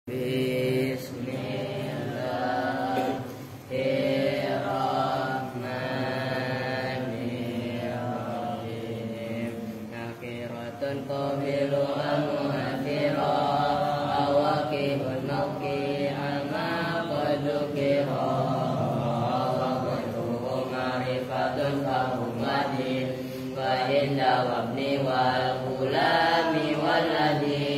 Bismillahirrahmanirrahim. Nakhiratun qabilu amuhafira awakibun mauki ama qadukira wa qadruhu marifatun fahumadin wa inda wabni wal gulami waladi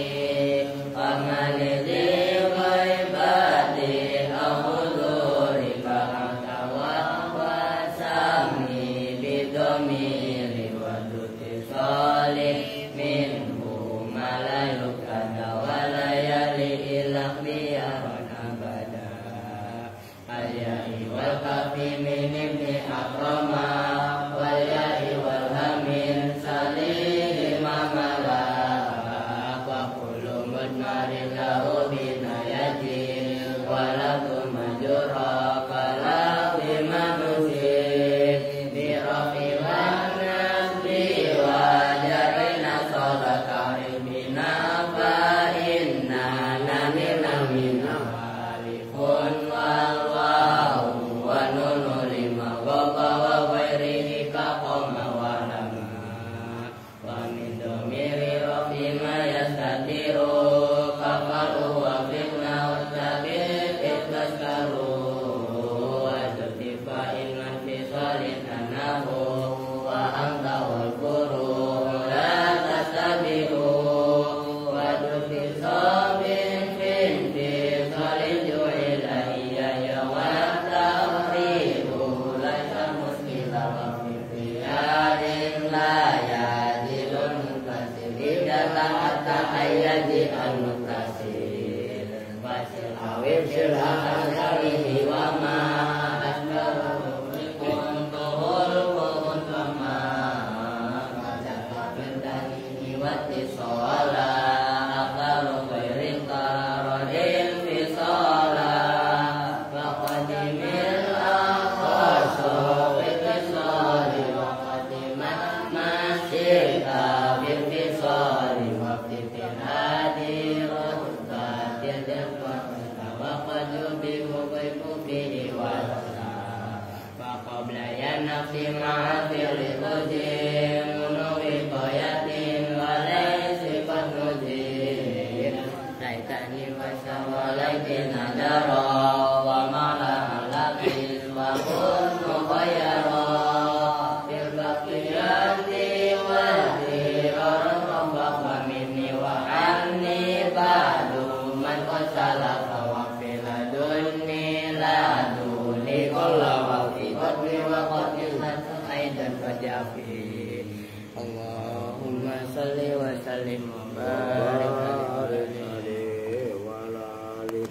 Allahumma salli wa sallim wa barik alaihi wa ala alihi.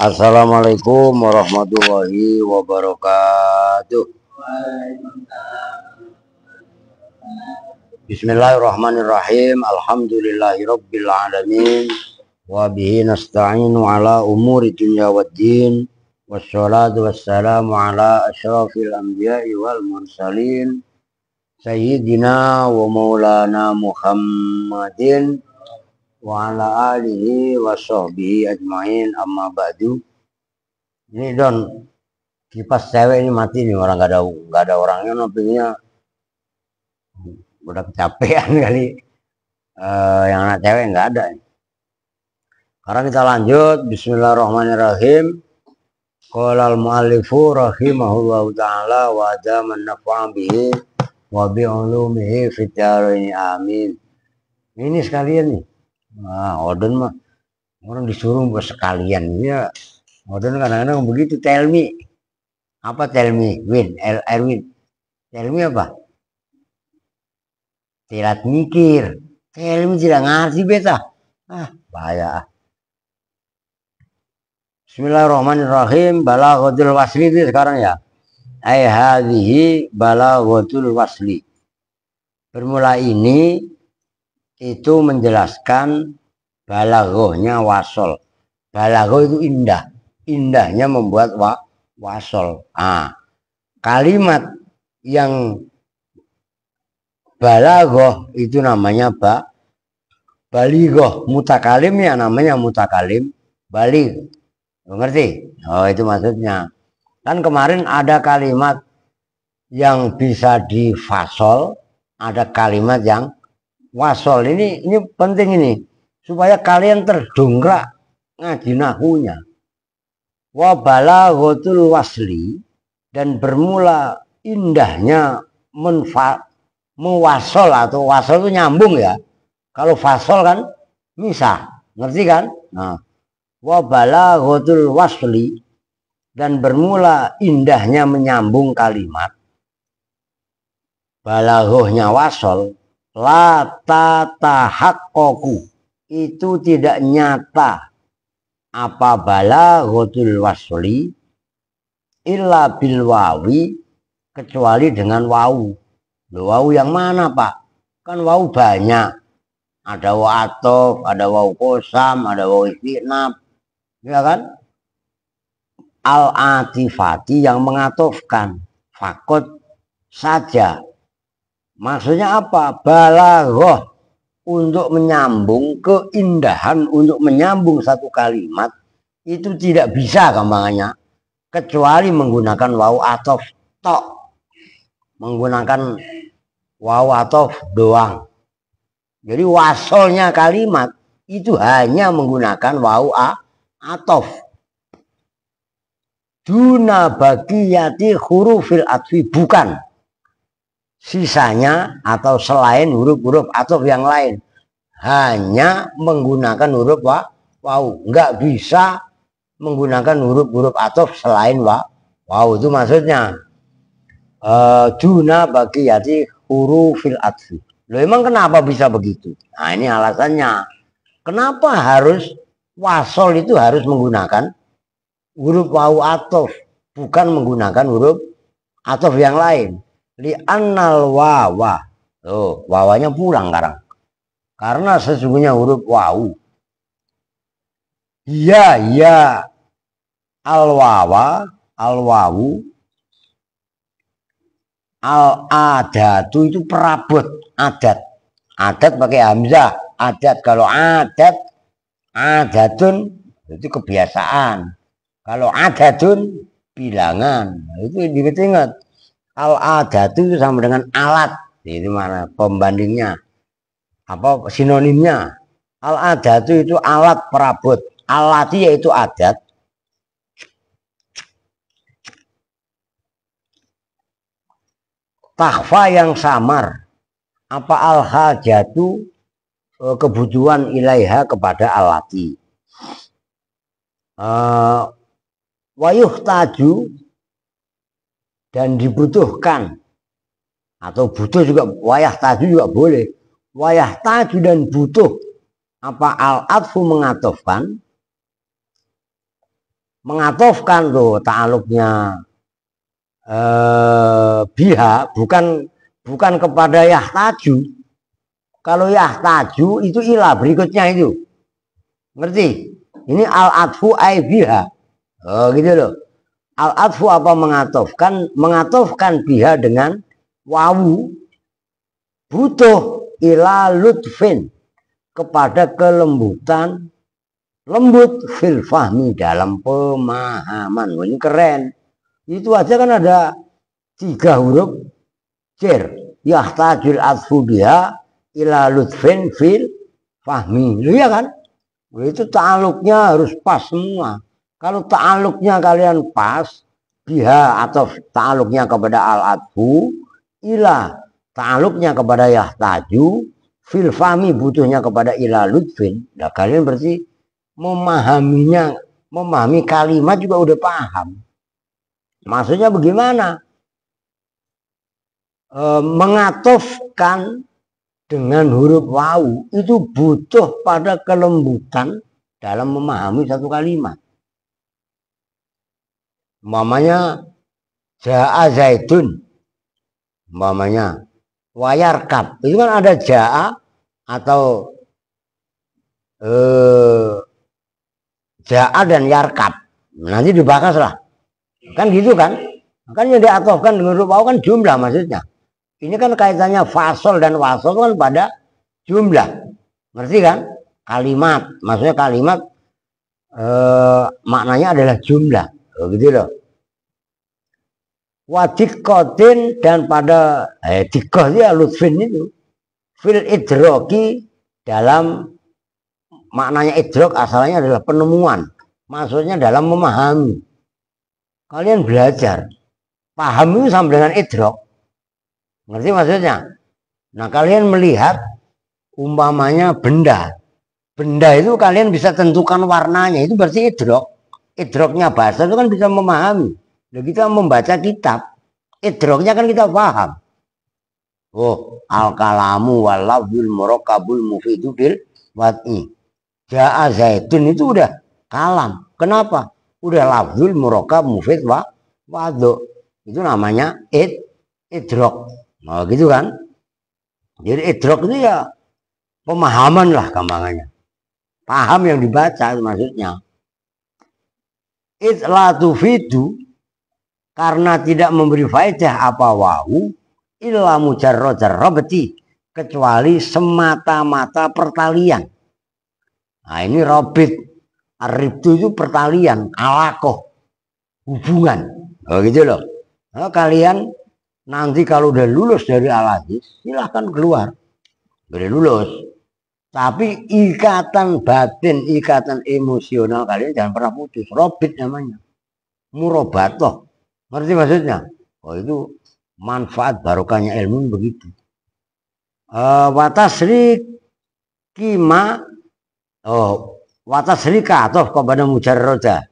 Assalamualaikum warahmatullahi wabarakatuh. Bismillahirrahmanirrahim. Alhamdulillahirabbil alamin. Wa bihi nasta'inu ala umuri dunya waddin. Wassalatu wassalamu ala asyrafil anbiya'i wal mursalin. Sayyidina wa maulana Muhammadin wa ala alihi wa sahbihi ajma'in, amma ba'du. Ini Don, kipas cewek ini mati nih, orang nggak ada orangnya, nopinya udah kecapean kali. Yang anak cewek nggak ada nih. Sekarang kita lanjut. Bismillahirrahmanirrahim. Qala al-mu'allifu rahimahullahu ta'ala wa adaman nafa'an bihi wa bi'ulumihi fid dharain amin. Ini sekalian nih. Nah, Odon mah orang disuruh buat sekalian ya. Odon kadang-kadang begitu. Tell me. Apa tell me? Win, Erwin. Tell me apa? Tidak mikir. Tell me tidak ngerti beta. Bahaya. Bismillahirrahmanirrahim. Balaghatul wasli itu sekarang ya. Ai hadhihi balaghatul wasli. Bermula ini itu menjelaskan balaghohnya wasol. Balaghoh itu indah. Indahnya membuat wasol. Kalimat yang Balaghah itu namanya balighah, mutakalim ya namanya mutakalim baligh. Ngerti? Oh, itu maksudnya. Kan kemarin ada kalimat yang bisa difasol, ada kalimat yang wasol. Ini penting ini supaya kalian terdongkrak ngaji nahunya. Wa balaghatul wasli, dan bermula indahnya mewasol, atau wasol itu nyambung ya. Kalau fasol kan misah, ngerti kan? Nah, wa balaghatul wasli, dan bermula indahnya menyambung kalimat. Balaghahnya wasol, la tatahaqqaqu, itu tidak nyata apa balaghatul wasli illa bil wawi, kecuali dengan wawu. Wawu yang mana, Pak? Kan wawu banyak. Ada wawu atof, ada wawu kosam, ada wawu istinab, ya kan? Al-atifati, yang mengatofkan. Fakot saja. Maksudnya apa? Balaghah, untuk menyambung, keindahan untuk menyambung satu kalimat itu tidak bisa gampangannya kecuali menggunakan wawu atof tok, menggunakan wawu atof doang. Jadi wasolnya kalimat itu hanya menggunakan wawu atof. Duna baqiyati hurufil atfi, bukan sisanya atau selain huruf-huruf atof yang lain, hanya menggunakan huruf wawu. Nggak bisa menggunakan huruf-huruf atof selain wawu. Itu maksudnya duna baqiyati hurufil atfi. Loh, emang kenapa bisa begitu? Nah, ini alasannya. Kenapa harus wasol itu harus menggunakan huruf wawu atof, bukan menggunakan huruf atof yang lain? Li'annal wawa, oh, wawanya pulang sekarang, karena sesungguhnya huruf wawu, ya al wawu al adatu, itu perabot adat pakai hamzah, adat. Kalau adatun itu kebiasaan, kalau adatun bilangan. Itu diingat. Al-adatu itu sama dengan alat. Itu mana pembandingnya? Apa sinonimnya? Al-adatu itu alat perabot. Alati yaitu adat. Takhfa, yang samar. Apa al-hajatu, kebutuhan ilaiha, kepada alati. Wayuh taju, dan dibutuhkan, atau butuh juga, wayah taju juga boleh. Wayah taju dan butuh. Apa al-atfu, mengatofkan tuh ta'aluknya biha, bukan kepada yahtaju. Kalau yahtaju itu ilah berikutnya itu, ngerti? Ini al-atfu ay biha, oh gitu loh. Al-atfu apa? Mengatofkan biha dengan wawu. Butuh ila lutfin, kepada kelembutan, lembut, fil fahmi, dalam pemahaman. Ini keren. Itu aja kan ada 3 huruf cer. Yahtajul atfu biha ila lutfin fil fahmi. Ya kan? Itu ta'aluknya harus pas semua. Kalau ta'aluknya kalian pas, biha atau ta'aluknya kepada al-atfu, ila ta'aluknya kepada yahtaju, fil fahmi butuhnya kepada ila lutfin. Nah, kalian berarti memahami kalimat juga udah paham. Maksudnya bagaimana? Mengatofkan dengan huruf wawu itu butuh pada kelembutan dalam memahami satu kalimat. Umpamanya ja'a zaitun, umpamanya wayarkab, itu kan ada ja'a atau ja'a dan yarkab. Nanti dibahas lah, kan gitu kan? Kan yang diatofkan dengan huruf wawu kan jumlah maksudnya. Ini kan kaitannya fasol dan wasol kan pada jumlah. Ngerti kan? Kalimat, maksudnya kalimat maknanya adalah jumlah. Gitu loh. Wadikotin dan pada dikoh ya lutfin itu fil idroki, dalam maknanya idrok asalnya adalah penemuan, maksudnya dalam memahami. Kalian belajar paham itu sama dengan idrok, ngerti maksudnya? Nah kalian melihat umpamanya benda itu kalian bisa tentukan warnanya, itu berarti idrok. Idroknya bahasa itu kan bisa memahami. Nah, kita membaca kitab, idroknya kan kita paham. Oh, al-kalamu walafzul murakkabul mufidu bil wad'i. Ja'a zaitun itu udah kalam. Kenapa? Udah lafzul murakkab mufid wadu. Itu namanya idrok. Nah, gitu kan? Jadi idrok itu ya pemahaman lah gampangannya. Paham yang dibaca maksudnya. La tufidu, karena tidak memberi faedah apa wau illa mujarrad rabti, kecuali semata-mata pertalian. Nah ini robit, aribtu itu pertalian, alakoh, hubungan. Oh gitu loh. Nah, kalian nanti kalau udah lulus dari al-hadis silahkan keluar, udah lulus. Tapi ikatan batin, ikatan emosional kalian jangan pernah putus. Robit namanya, murobatoh. Ngerti maksudnya? Oh itu manfaat barokahnya ilmu begitu. Watasri kima, watasrika atau kepada mujarroda.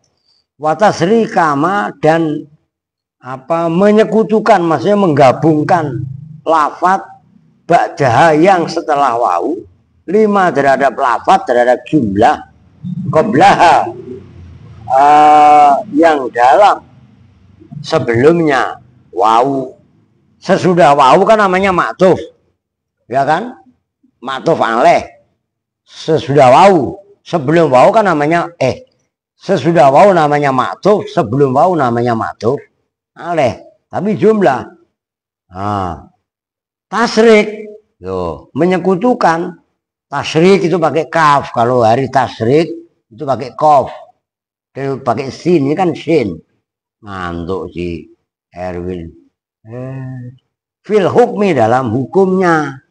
Watasri kama dan apa menyekutukan, maksudnya menggabungkan lafat ba'daha yang setelah wau, lima terhadap lafat terhadap jumlah qablaha yang dalam sebelumnya wau. Sesudah wau kan namanya maktuf, ya kan? Maktuf alaih. Sesudah wau, sebelum wau kan namanya sesudah wau namanya maktuf, sebelum wau namanya maktuf alaih. Tapi jumlah. Nah, tasrik, menyekutukan. Tasrik itu pakai kaf, kalau hari tasrik itu pakai kof, pakai sin, ini kan sin. Ngantuk si Erwin. Fil hukmi, dalam hukumnya.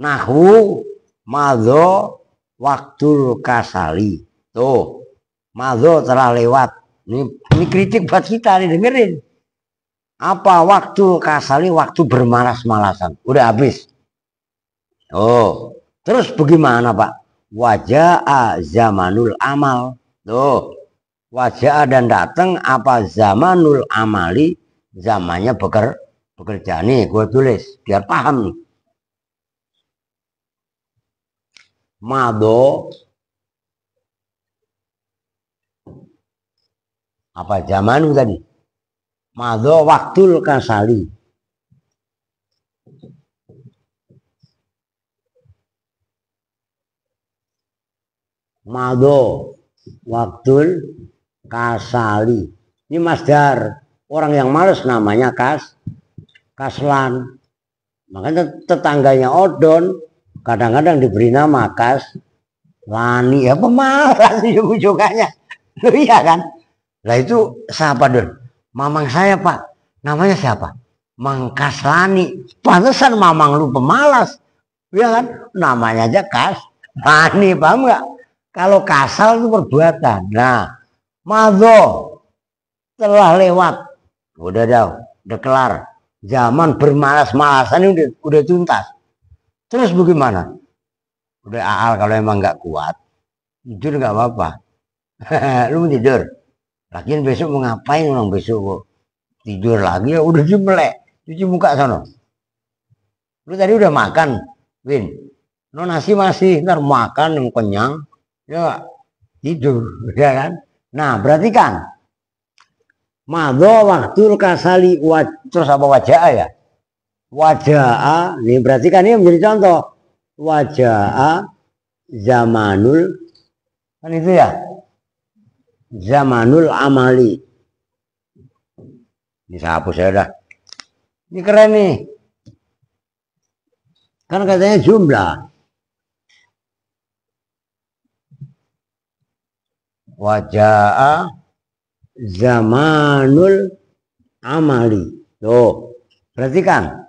Nahwu madho waktul kasali. Tuh, madho telah lewat. Ini kritik buat kita nih, dengerin. Apa waktu kasali, waktu bermalas-malasan. Udah habis. Oh, terus bagaimana Pak? Wajah zamanul amal. Tuh, wajah dan datang apa zamanul amali, zamannya bekerja. Nih, gue tulis biar paham nih. Mado apa zamanu tadi? Mado waktul kasali. Mado waktul kasali. Ini masdar. Orang yang malas namanya kaslan. Makanya tetangganya Odon kadang-kadang diberi nama kaslani. Ya pemalas ujung-ujungnya. Loh iya kan? Lah itu siapa Don? Mamang saya Pak. Namanya siapa? Mang Kaslani. Pantesan mamang lu pemalas. Ya kan? Namanya aja kaslani. Paham nggak? Kalau kasal itu perbuatan. Nah, madho telah lewat. Udah kelar. Zaman bermalas-malasan ini udah tuntas. Terus bagaimana? Udah aal kalau emang nggak kuat, tidur nggak apa-apa. Lu mau tidur. Lagian besok mau ngapain orang besok? Tidur lagi ya udah melek. Cuci muka sana. Lu tadi udah makan, Win. No nasi masih, ntar makan yang kenyang. Ya tidur, ya kan? Nah, berarti kan madho waktul kasali terus apa wajah ya? Wajah, ini berarti kan ini menjadi contoh. Wajah zamanul, kan itu ya? Zamanul amali. Ini saya hapus ya udah. Ini keren nih. Kan katanya jumlah. Wajah zamanul amali. Tuh, perhatikan.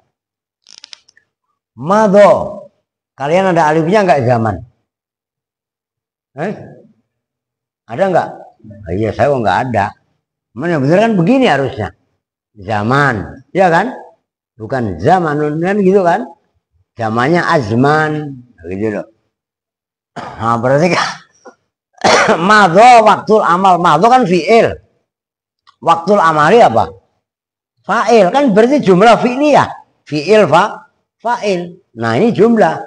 Mado. Kalian ada alifnya enggak zaman? Ada enggak? Oh, iya, saya enggak ada. Mana bener kan begini harusnya. Zaman, ya kan? Bukan zamanun kan gitu kan? Zamannya azman, gitu loh. Nah, perhatikan. Mado waktul amal. Mado kan fi'il. Waktul amali apa? Fa'il. Kan berarti jumlah fi'liyah. Fi'il fa'il. Nah, ini jumlah.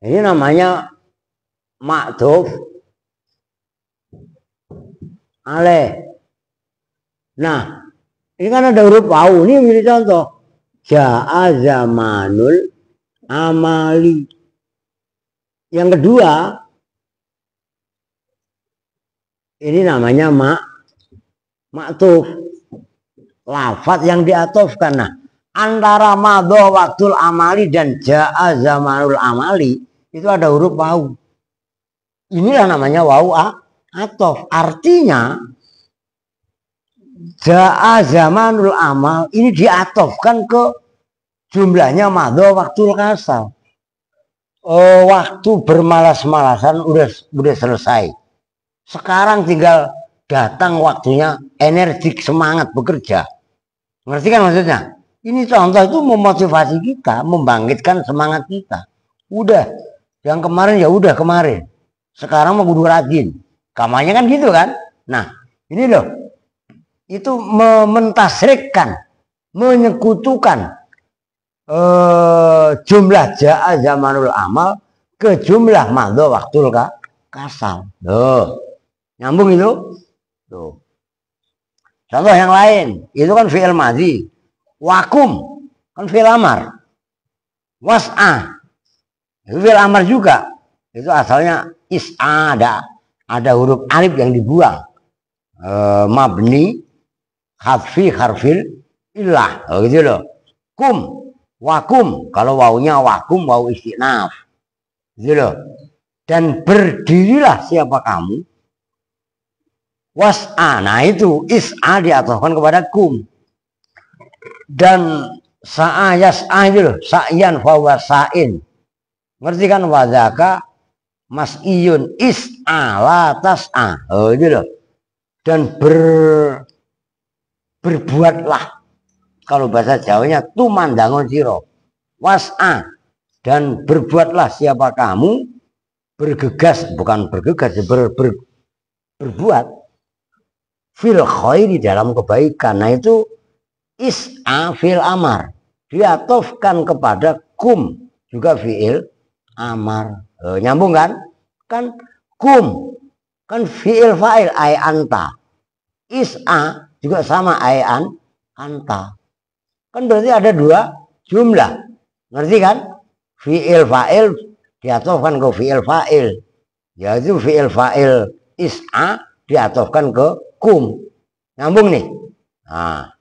Ini namanya ma'tuf alaih. Nah, ini kan ada huruf wawu. Ini menjadi contoh. Ja'a zamanul amali. Yang kedua, ini namanya ma'tuf. Lafaz yang diatofkan. Nah, antara madho waktul amali dan ja'a zamanul amali itu ada huruf wawu. Inilah namanya wawu atof. Artinya ja'a zamanul amal ini diatofkan ke jumlahnya madho waktul kasal. Waktu bermalas-malasan udah selesai. Sekarang tinggal datang waktunya energik, semangat bekerja. Ngerti kan maksudnya? Ini contoh itu memotivasi kita, membangkitkan semangat kita. Udah, yang kemarin ya udah kemarin. Sekarang mau kudu rajin. Kamarnya kan gitu kan? Nah, ini loh. Itu mentasrikkan, menyekutukan jumlah ja'a zamanul amal ke jumlah madho waktul kasal. Tuh. Nyambung itu? Tuh. Contoh yang lain, itu kan fi'il madhi. Wakum kan fi'il amar. Was'a itu fi'il amar juga. Itu asalnya is'a, ada huruf alif yang dibuang. Mabni hadfi harfil illah. Oh, gitu loh. Kum, wakum, kalau wawunya wakum, wawu istinaf. Gitu loh. Dan berdirilah siapa kamu. Was'a, nah itu is'a diatofkan kepada kum. Dan sa'a yas'a itu loh, sa'yan fawa sa'in. Ngerti kan? Wadaka mas'iyun is'a la tas'a. Oh, itu loh. Dan berbuatlah, kalau bahasa Jawanya tumandangon siro. Was'a, dan berbuatlah siapa kamu, bergegas, bukan bergegas, berbuat fil khairi dalam kebaikan. Nah itu is'a fil amar, diatofkan kepada kum, juga fi'il amar. Nyambung kan? Kan kum kan fi'il fa'il ay anta. Is'a juga sama ay anta. Kan berarti ada dua jumlah. Ngerti kan? Fi'il fa'il diatofkan ke fi'il fa'il. Yaitu fi'il fa'il is'a diatofkan ke kum. Nyambung nih. Nah,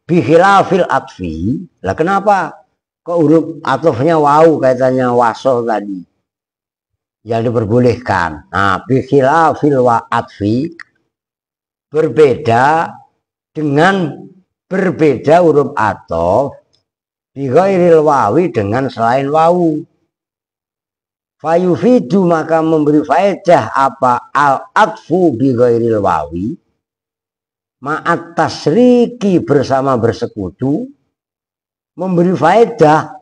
bikhilafil atfi. Lah kenapa kok huruf atofnya wawu kaitannya wasoh tadi? Yang diperbolehkan. Nah, bikhilafil atfi, berbeda dengan berbeda huruf atof bighairil wawi dengan selain wawu. Fayufidu, maka memberi faedah apa al atfu bighairil wawi ma'at tasriki, bersama bersekutu, memberi faedah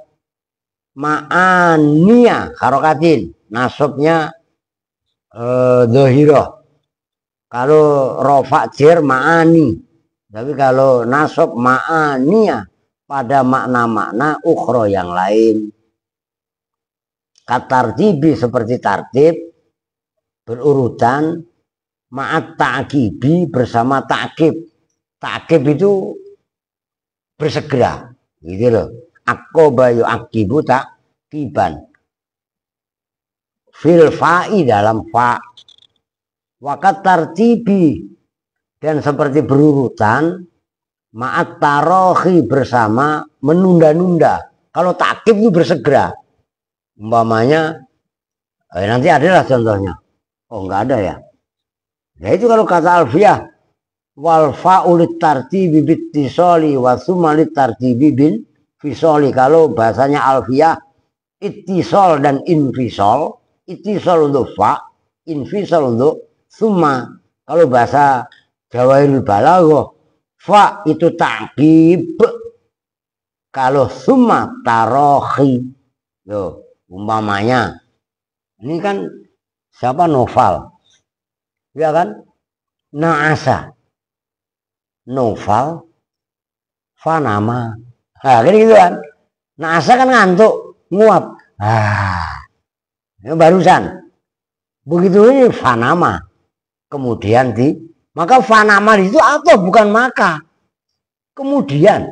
ma'aniya harokatin, nasabnya dohiroh. Kalau rofa jer ma'ani, tapi kalau nasab ma'aniya pada makna-makna ukhro yang lain. Katartibi, seperti tartib, berurutan, ma'at ta'kibi, bersama ta'kib. Ta'kib itu bersegera, gitu loh. Akoba yu'akibu ta'kiban. Fil fa'i, dalam fa'. Wakat tartibi, dan seperti berurutan, ma'at tarohi bersama menunda-nunda. Kalau takkib itu bersegera. Umpamanya, nanti adalah contohnya. Oh enggak ada ya. Ya itu kalau kata Alfiyah, wal fa'ulit tartibi bittisoli wa sumalit tartibi bin fisoli. Kalau bahasanya Alfiyah, ittisol dan infisol. Ittisol untuk fa, infisol untuk summa. Kalau bahasa Jawahirul Balaghah, fa itu ta'qib, kalau summa tarohi. Yo, umpamanya ini kan siapa, Noval, ya kan, Naasa, Noval, Fanama. Nah, gitu kan. Naasa kan ngantuk, nguap. Ini barusan. Begitu ini Fanama. Kemudian maka fanama itu atau bukan maka. Kemudian,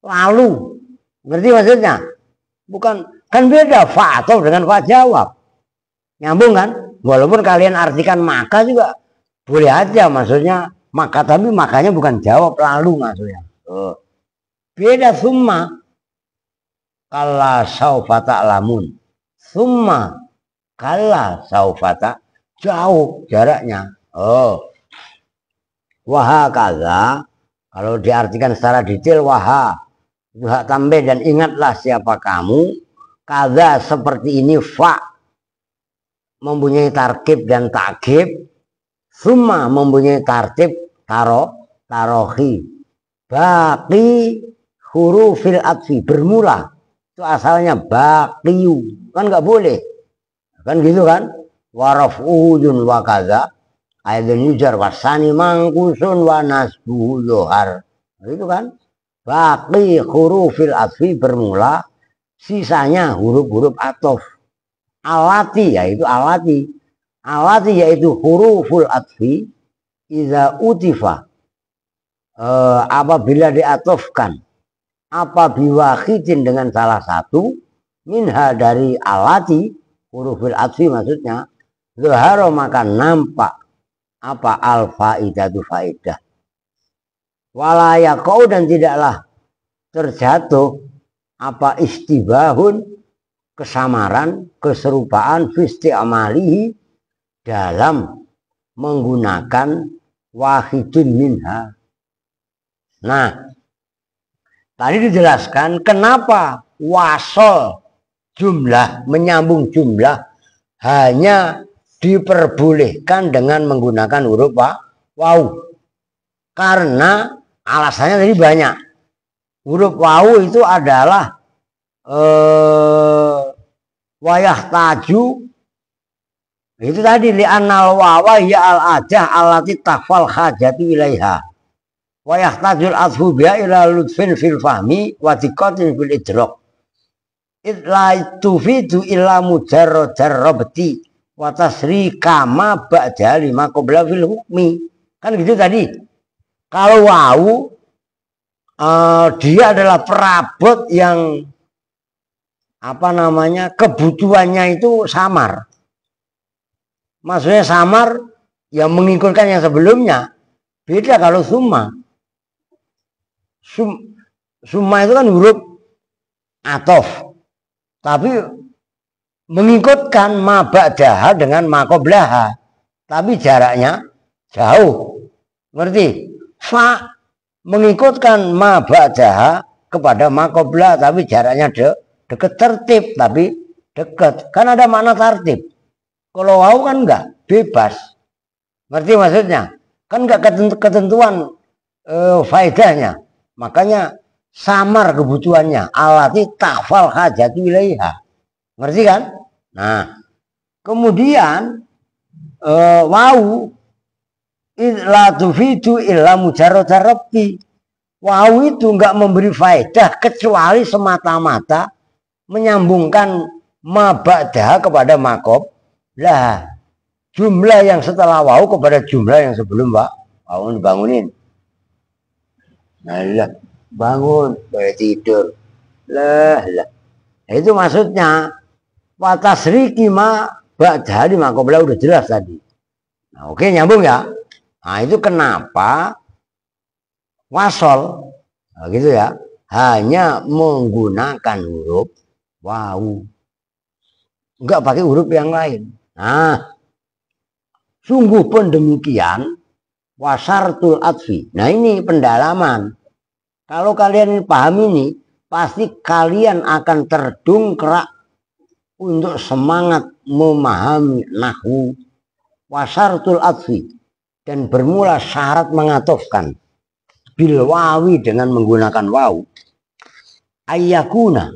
lalu, ngerti maksudnya? Bukan, kan beda fa atau dengan fa jawab. Nyambung kan? Walaupun kalian artikan maka juga boleh aja, maksudnya maka, tapi makanya bukan jawab, lalu maksudnya. Beda summa. Kalla saufa ta'lamun. Summa kalla saufa ta, jauh jaraknya. Wahakaza, kalau diartikan secara detail, waha itu hak tambah, dan ingatlah siapa kamu, kaza seperti ini, fa mempunyai tarkib dan takkib, summa mempunyai tartib tarohi, baqi hurufil atfi, bermula itu asalnya baqiyu, kan nggak boleh kan, gitu kan. Warafuhu yun wa kaza aidun yujar wasani mangkusun wa nasbuhu zohar, itu kan. Baqi hurufil atfi, bermula, sisanya huruf-huruf atof. Alati yaitu alati, alati yaitu huruful atfi iza utifa, apabila diatofkan, apa biwahidin dengan salah satu, minha dari alati hurufil atfi maksudnya, zoharo maka nampak apa al-faidatu faidah. Walayakau dan tidaklah terjatuh apa istibahun, kesamaran, keserupaan, fisti amalihi, dalam menggunakan wahidun minha. Nah, tadi dijelaskan kenapa wasol jumlah, menyambung jumlah hanya diperbolehkan dengan menggunakan huruf waw. Karena alasannya tadi banyak. Huruf waw itu adalah wayah taju, itu tadi li'annal wawa ya al-adah alati takfal hajati ilaiha wayah tajul adhu biha ila lutfin fil fahmi wa diqatin fil idrok idla tufidu illa mujarrad jarrabti wa tasri kama ba'da lima qabla fil hukmi, kan gitu tadi. Kalau wawu dia adalah perabot yang apa namanya, kebutuhannya itu samar, maksudnya samar yang mengikutkan yang sebelumnya. Beda kalau summa. Summa itu kan huruf atof, tapi mengikutkan ma ba'daha dengan ma qablaha, tapi jaraknya jauh, ngerti? Fa mengikutkan ma ba'daha kepada ma qablaha, tapi jaraknya dekat, tertib tapi dekat, kan ada makna tertib. Kalau waw kan enggak, bebas, ngerti maksudnya? Kan enggak ketentuan faedahnya, makanya samar kebutuhannya, alati takfal hajati ilaiha, ngerti kan? Nah, kemudian waw la tufidu illa mujarrad rabbi, waw itu enggak memberi faedah kecuali semata-mata menyambungkan ma ba'daha kepada makob lah, jumlah yang setelah waw kepada jumlah yang sebelum waw. Bangunin, nah bangun, boleh tidur lah. Itu maksudnya watasriki ma ba'daha di makoblah, udah jelas tadi. Nah, oke, nyambung ya. Nah, itu kenapa wasol, nah, gitu ya, hanya menggunakan huruf wawu, enggak pakai huruf yang lain. Nah, sungguh pun demikian wasartul atfi. Nah, ini pendalaman. Kalau kalian paham ini, pasti kalian akan terdongkrak untuk semangat memahami nahwu wasartul atfi dan bermula syarat mengatofkan bil wawi dengan menggunakan wawu. Ayyakuna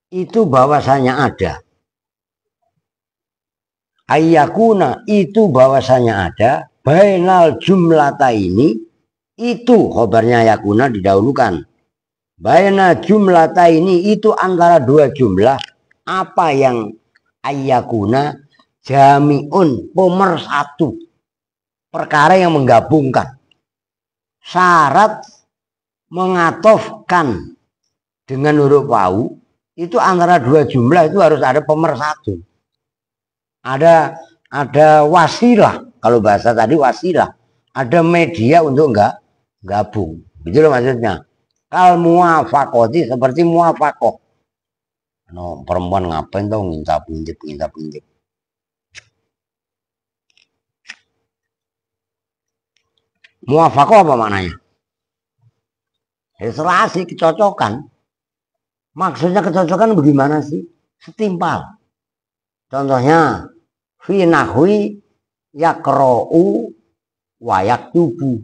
itu bahwasanya ada. Ayyakuna itu bahwasanya ada. Bainal jumlata ini itu khobarnya yakuna didahulukan. Baina jumlata ini itu antara dua jumlah. Apa yang ayyakuna jami'un pemersatu, perkara yang menggabungkan. Syarat mengatofkan dengan huruf wawu itu antara dua jumlah itu harus ada pemersatu. Ada wasilah, kalau bahasa tadi wasilah. Ada media untuk enggak gabung. Itu loh maksudnya. Kal muwafaqati, seperti muwafaqah. No, perempuan ngapain tau ngintip. Muwafaqah apa maknanya? Serasi, kecocokan. Maksudnya kecocokan bagaimana sih? Setimpal. Contohnya fi nahwi yaqra'u wa yaktubu.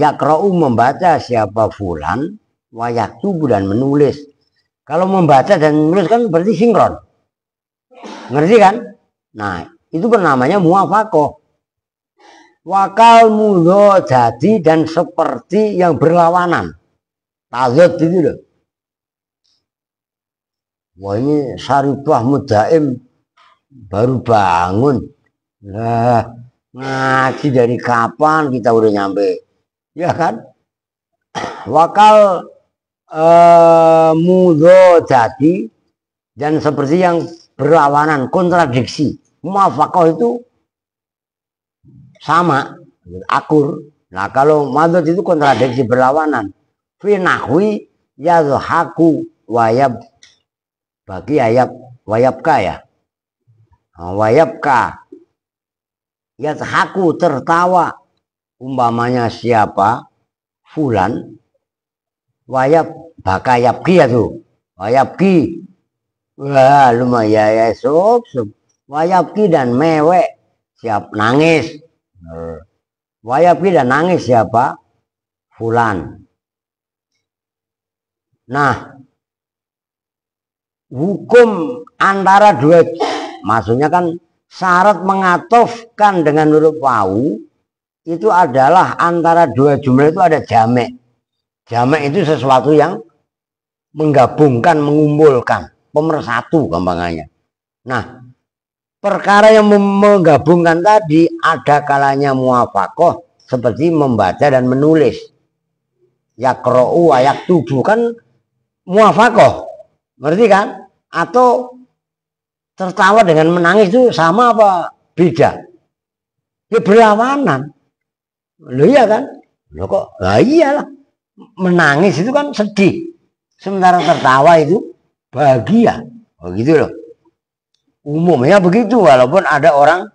Yaqra'u membaca siapa fulan, wa yaktubu dan menulis. Kalau membaca dan menulis kan berarti sinkron. Ngerti kan? Nah, itu namanya muwafaqah. Wakal mudhadati dan seperti yang berlawanan. Tazad itu loh. Wah, ini Syarifah Mudaim baru bangun. Lah, ngaji dari kapan kita udah nyampe? Ya kan? Wakal mudhadati dan seperti yang berlawanan, kontradiksi. Muwafaqah itu sama, akur. Nah, kalau madhad itu kontradiksi, berlawanan. Fi nahwi yadhaku wayab bagi ayat wayabka ya. Wayabka yadhaku tertawa, umpamanya siapa fulan, wayab baka yabki ya tuh. Wayabki. Wah, lumayan ya sob. Wayabki dan mewek, siap nangis. Wayabki dan nangis siapa? Fulan. Nah, hukum antara dua, maksudnya kan syarat mengatofkan dengan huruf wawu itu adalah antara dua jumlah itu ada jamek. Jamek itu sesuatu yang menggabungkan, mengumpulkan, pemersatu gampangannya. Nah, perkara yang menggabungkan tadi ada kalanya muwafaqah seperti membaca dan menulis. Yaqra'u wa yaktubu kan muwafaqah. Ngerti kan? Atau tertawa dengan menangis itu sama apa beda? Ya berlawanan. Loh iya kan? Loh kok? Lah iyalah. Menangis itu kan sedih. Sementara tertawa itu bahagia. Oh gitu loh. Umumnya begitu, walaupun ada orang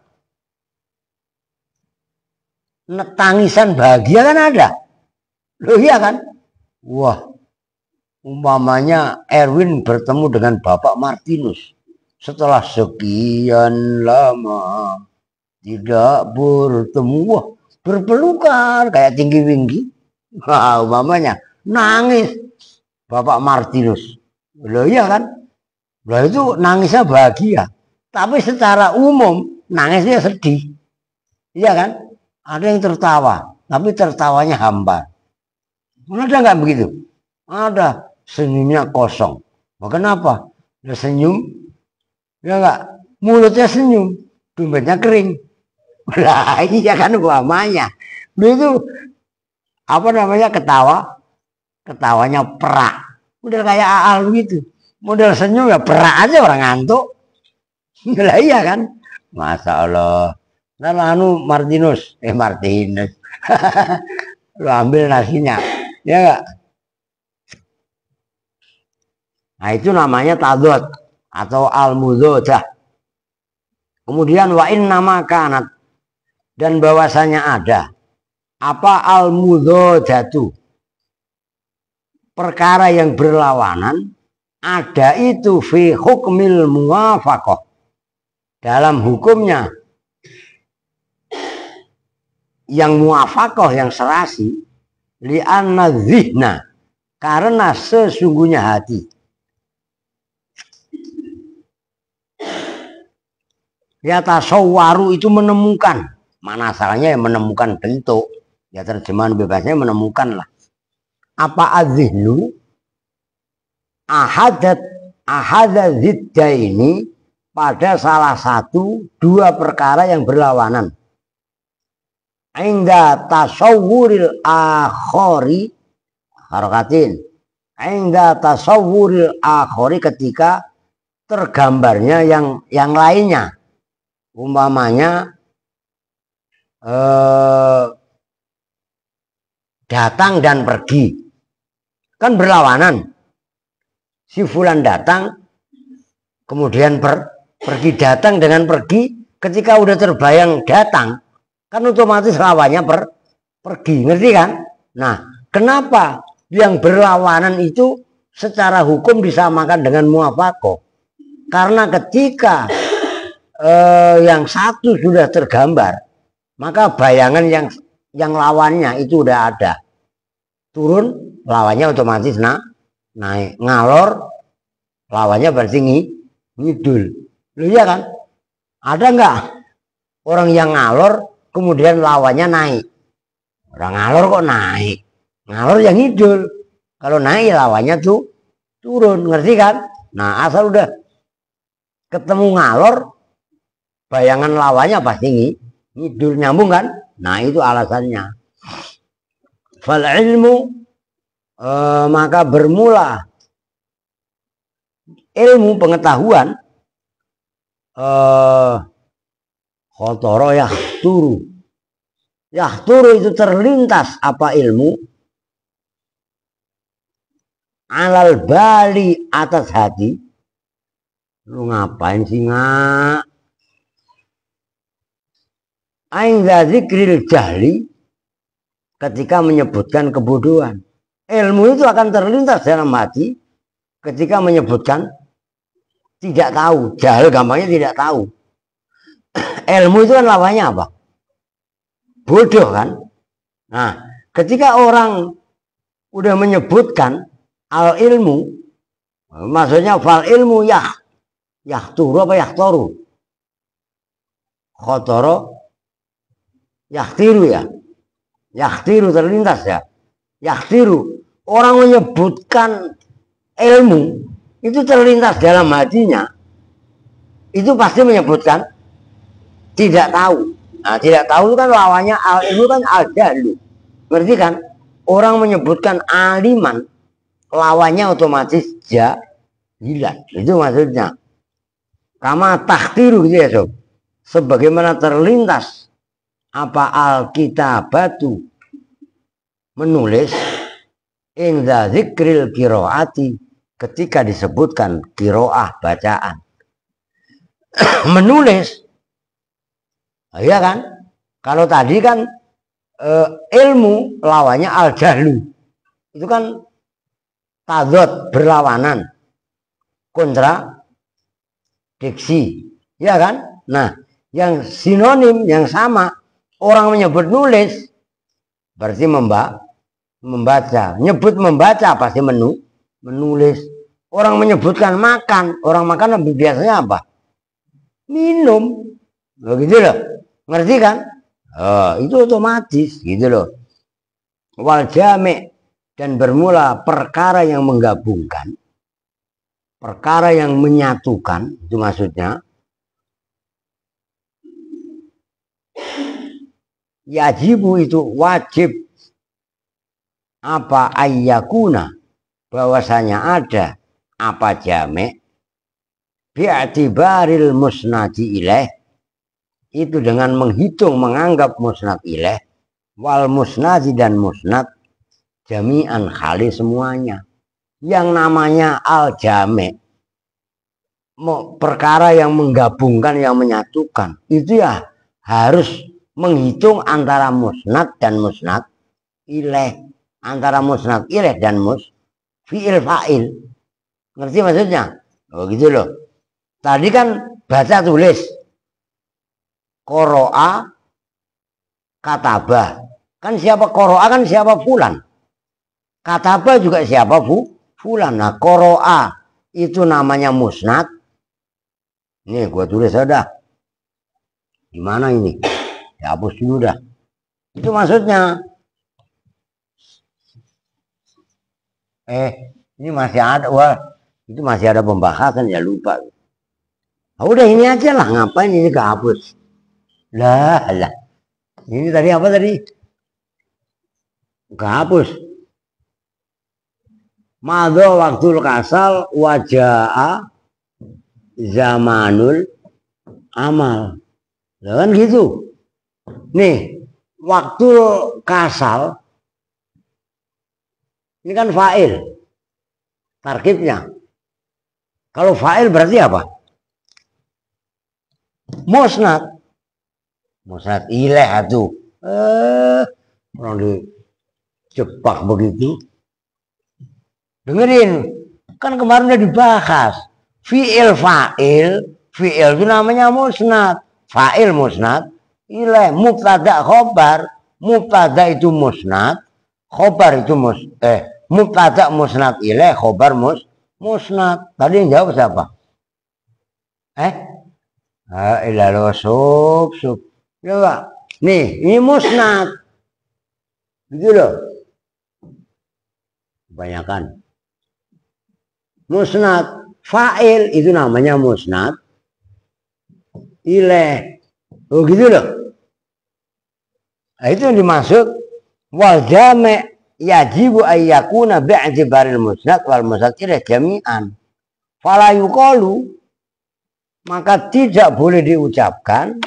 tangisan bahagia kan ada. Loh iya kan? Wah. Umpamanya Erwin bertemu dengan Bapak Martinus setelah sekian lama tidak bertemu, wah, berpelukan kayak tinggi-tinggi. Wah, umpamanya nangis Bapak Martinus. Loh iya kan? Loh itu nangisnya bahagia. Tapi secara umum nangisnya sedih. Iya kan? Ada yang tertawa, tapi tertawanya hambar. Ada nggak begitu? Ada. Senyumnya kosong. Kenapa? Dia senyum, ya enggak, mulutnya senyum, dompetnya kering. Lah iya kan umpamanya. Itu apa namanya ketawa? Ketawanya perak. Udah kayak Aal gitu. Model senyum ya perak aja orang ngantuk. Lah iya kan? Masya Allah. Nah, anu Martinus, Martinus. Lu ambil nasinya, ya enggak? Nah, itu namanya tadot atau al-mudhodah. Kemudian wa in nama kanat, dan bahwasanya ada apa al-mudhodatu, perkara yang berlawanan, ada itu fi hukmil muwafaqah, dalam hukumnya yang muwafaqah, yang serasi, li'anna dzihna, karena sesungguhnya hati, ya tasawwaru, itu menemukan, mana asalnya ya menemukan bentuk, ya terjemahan bebasnya menemukan lah. Apa adzihnu ahadza ziddaini, pada salah satu dua perkara yang berlawanan, inda tasawwuril akhari harakatin, inda tasawwuril akhari, ketika tergambarnya yang lainnya, umpamanya datang dan pergi, kan berlawanan. Si fulan datang, kemudian pergi, datang dengan pergi, ketika udah terbayang datang, kan otomatis lawannya pergi, ngerti kan? Nah, kenapa yang berlawanan itu secara hukum disamakan dengan muwafaqah? Karena ketika yang satu sudah tergambar, maka bayangan yang lawannya itu udah ada. Turun, lawannya otomatis naik. Ngalor, lawannya berarti ngidul. Lu ya kan? Ada nggak orang yang ngalor kemudian lawannya naik? Orang ngalor kok naik? Ngalor yang ngidul. Kalau naik lawannya tuh turun, ngerti kan? Nah, asal udah ketemu ngalor, bayangan lawannya pasti ngidul, nyambung kan? Nah, itu alasannya. Fal ilmu, maka bermula ilmu pengetahuan, khotoro yahturu, itu terlintas apa ilmu, alal bali, atas hati. Lu ngapain sih nggak? Ainda zikril jahli, ketika menyebutkan kebodohan. Ilmu itu akan terlintas dalam hati ketika menyebutkan tidak tahu. Jahil gampangnya tidak tahu. Ilmu itu kan lawannya apa? Bodoh kan? Nah, ketika orang udah menyebutkan al ilmu, maksudnya fal ilmu yahturu apa yahtoru? Khotoro yahtiru ya. Yahtiru terlintas ya. Yahtiru, orang menyebutkan ilmu itu terlintas dalam hatinya, itu pasti menyebutkan tidak tahu. Nah, tidak tahu itu kan lawannya al ilmu kan al jahlu. Ngerti kan? Orang menyebutkan aliman, lawannya otomatis jahilan. Itu maksudnya. Kama takhtiru gitu ya sob. Sebagaimana terlintas apa al-kitabatu, menulis, inda zikril kiroati, ketika disebutkan kiroah, bacaan. Menulis, iya kan? Kalau tadi kan ilmu lawannya al-jahlu, itu kan tadot, berlawanan, kontra diksi, ya kan? Nah, yang sinonim, yang sama, orang menyebut nulis berarti membaca. Nyebut membaca pasti menulis. Orang menyebutkan makan, orang makan lebih biasanya apa? Minum. Begitu loh. Ngerti kan? Itu otomatis gitu loh. Wal jami', dan bermula perkara yang menggabungkan, perkara yang menyatukan, itu maksudnya. Yajibu, itu wajib, apa ayyakuna, bahwasanya ada apa jami' bi'atibaril musnadi ilaih, itu dengan menghitung menganggap musnad ilaih wal musnadi dan musnad jami'an khali semuanya. Yang namanya al jami' perkara yang menggabungkan, yang menyatukan, itu ya harus menghitung antara musnad dan musnad ilaih, antara musnad ilaih dan fi'il fa'il. Ngerti maksudnya? Oh gitu loh. Tadi kan baca tulis qoro'a katabah. Kan siapa qoro'a, kan siapa fulan. Katabah juga siapa fulan. Nah qoro'a itu namanya musnad. Nih gua tulis sudah. Gimana ini? Dihapus dulu dah. Itu maksudnya. Ini masih ada. Wah, itu masih ada pembahasan ya, lupa. Oh, udah ini aja lah, ngapain ini kehapus? Lah. Ini tadi apa tadi? Kehapus. Madho waktul kasal waja'a zamanul amal. Lah kan gitu. Nih, waktul kasal ini kan fa'il. Tarkibnya. Kalau fa'il berarti apa? Musnad. Musnad ilaih itu. Orang dijebak begitu. Dengerin. Kan kemarin udah dibahas. Fi'il fa'il. Fi'il itu namanya musnad. Fa'il musnad. Ilaih. Mubtada khobar. Mubtada itu musnad. Khobar itu mubtada musnad ilaih, khobar musnad. Tadi yang jawab siapa? Ilah sub. Ya Pak. Nih, ini musnad. Gitu loh. Kebanyakan. Musnad. Fa'il itu namanya musnad ilaih. Oh gitu loh. Nah, itu yang dimaksud wal jami' yajibu ayyakuna bi'tibaril musnad wal musnad ilaih jami'an. Fala yuqalu, maka tidak boleh diucapkan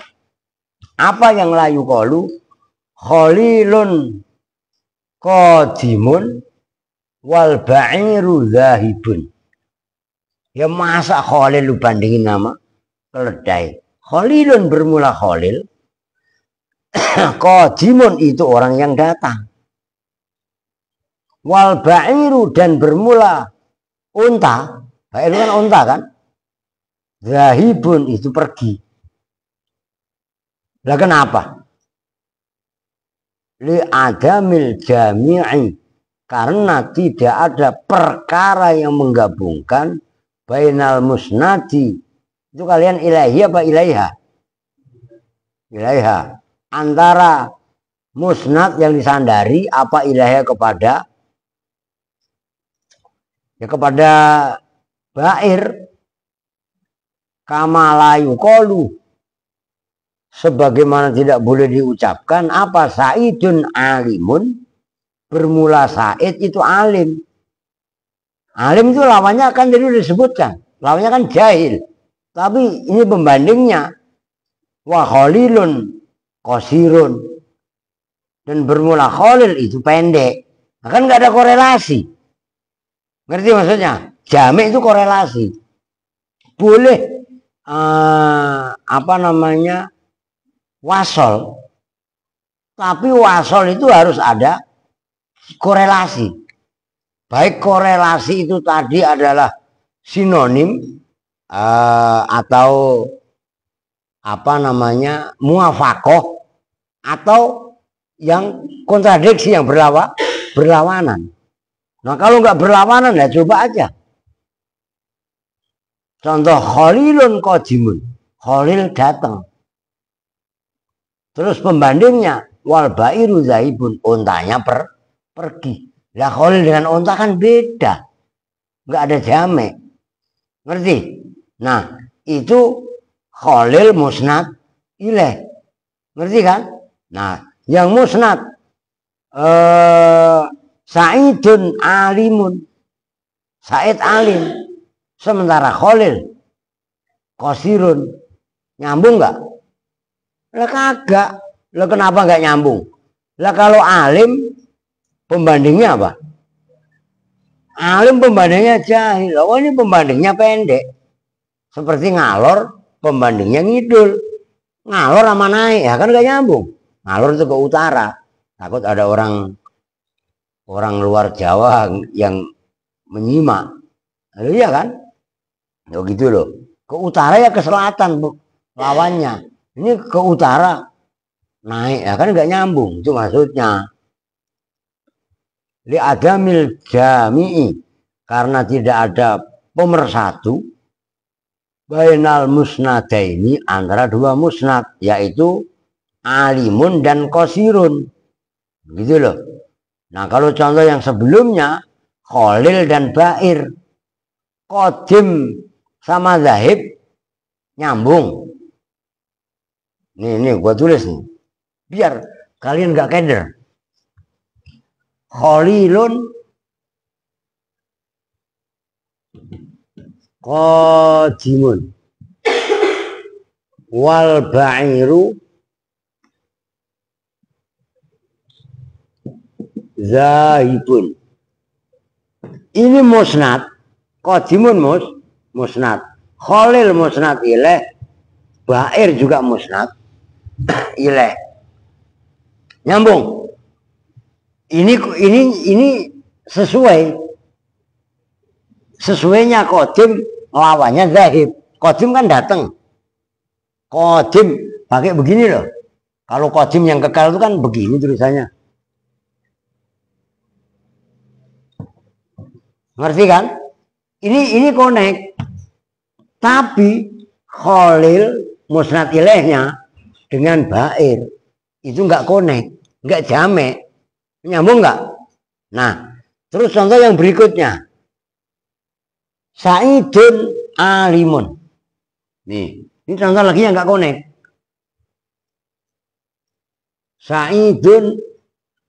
apa yang la yuqalu khalilun qadimun wal ba'iru zahibun. Ya masa khalil lu bandingin nama keledai. Khalilun bermula khalil. Qadimun itu orang yang datang. Wal ba'iru dan bermula unta. Ba'iru kan unta kan? Zahibun itu pergi. Lah kenapa? Li adamil jami'i. Karena tidak ada perkara yang menggabungkan bainal musnadi. Itu kalian ilahi apa ilaiha? Ilaiha. Antara musnad yang disandari apa ilahnya kepada bair kamalayu kolu, sebagaimana tidak boleh diucapkan apa saidun alimun, bermula said itu alim. Alim itu lawannya kan jadi disebutkan, lawannya kan jahil. Tapi ini pembandingnya wa khalilun qasirun, dan bermula khalil itu pendek. Nah, kan nggak ada korelasi. Ngerti maksudnya? Jami' itu korelasi. Boleh wasol, tapi wasol itu harus ada korelasi. Baik korelasi itu tadi adalah sinonim atau muafakoh, atau yang kontradiksi, yang berlawanan. Nah kalau nggak berlawanan ya coba aja. Contoh khalilun qadimun, khalil datang. Terus pembandingnya wal bairu zaibun, untanya pergi. Lah khalil dengan unta kan beda, nggak ada jamek. Ngerti? Nah itu khalil musnad ilaih. Ngerti kan? Nah, yang musnad Sa'idun alimun. Sa'id alim. Sementara khalil qasirun. Nyambung enggak? Lah kagak. Lah kenapa nggak nyambung? Lah kalau alim pembandingnya apa? Alim pembandingnya jahil. Oh ini pembandingnya pendek. Seperti ngalor pembandingnya ngidul. Ngalor sama naik ya kan nggak nyambung. Ngalor itu ke utara. Takut ada orang luar Jawa yang menyimak. Iya kan? Ya gitu loh. Ke utara ya ke selatan lawannya. Ini ke utara naik ya kan nggak nyambung. Itu maksudnya. Li adamil jami'i, karena tidak ada pemersatu bainal musnadaini, antara dua musnad, yaitu alimun dan qasirun. Gitu loh. Nah, kalau contoh yang sebelumnya Khalil dan Bair, Qadim sama Zahib nyambung. Ini gua tulis nih. Biar kalian nggak keder. Khalilun qadimun wal ba'iru zahibun. Ini musnad. Qadimun musnad. Khalil musnad ilaih. Ba'ir juga musnad ilaih. Nyambung. Ini sesuainya Qadim lawannya Zahib. Qadim kan datang. Qadim pakai begini loh. Kalau Qadim yang kekal itu kan begini tulisannya. Ngerti kan? Ini connect. Tapi Khalil musnad ilaihnya dengan Bair itu nggak connect, nggak jamek. Nyambung nggak? Nah, terus contoh yang berikutnya. Sa'idun alimun. Nih, ini contoh lagi yang nggak connect. Sa'idun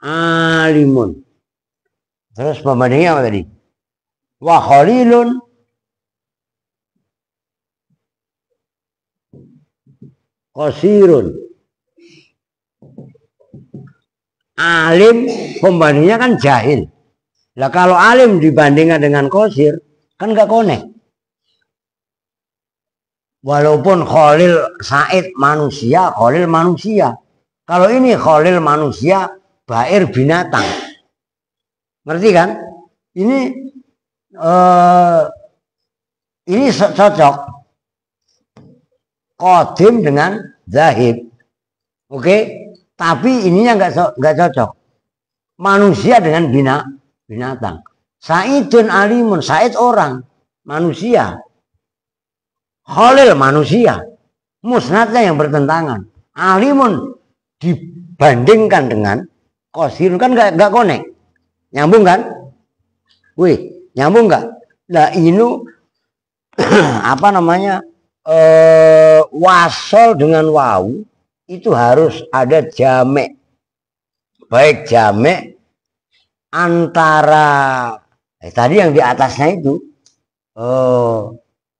alimun. Terus pembandingnya apa tadi? Wa Khalilun qasirun. Alim pembandingnya kan jahil. Lah kalau alim dibandingkan dengan qasir kan nggak connect. Walaupun Khalil Said manusia, Khalil manusia. Kalau ini Khalil manusia, Bair binatang. Ngerti kan? Ini cocok. Qadim dengan Zahib. Oke? Tapi ininya nggak cocok. Manusia dengan binatang. Saidun alimun, Said orang, manusia. Khalil manusia. Musnadnya yang bertentangan. Alimun dibandingkan dengan qasirun kan nggak connect. Nyambung kan? Wih, nyambung nggak? Nah ini apa namanya? Wasol dengan wawu itu harus ada jamek. Baik jamek antara tadi yang di atasnya itu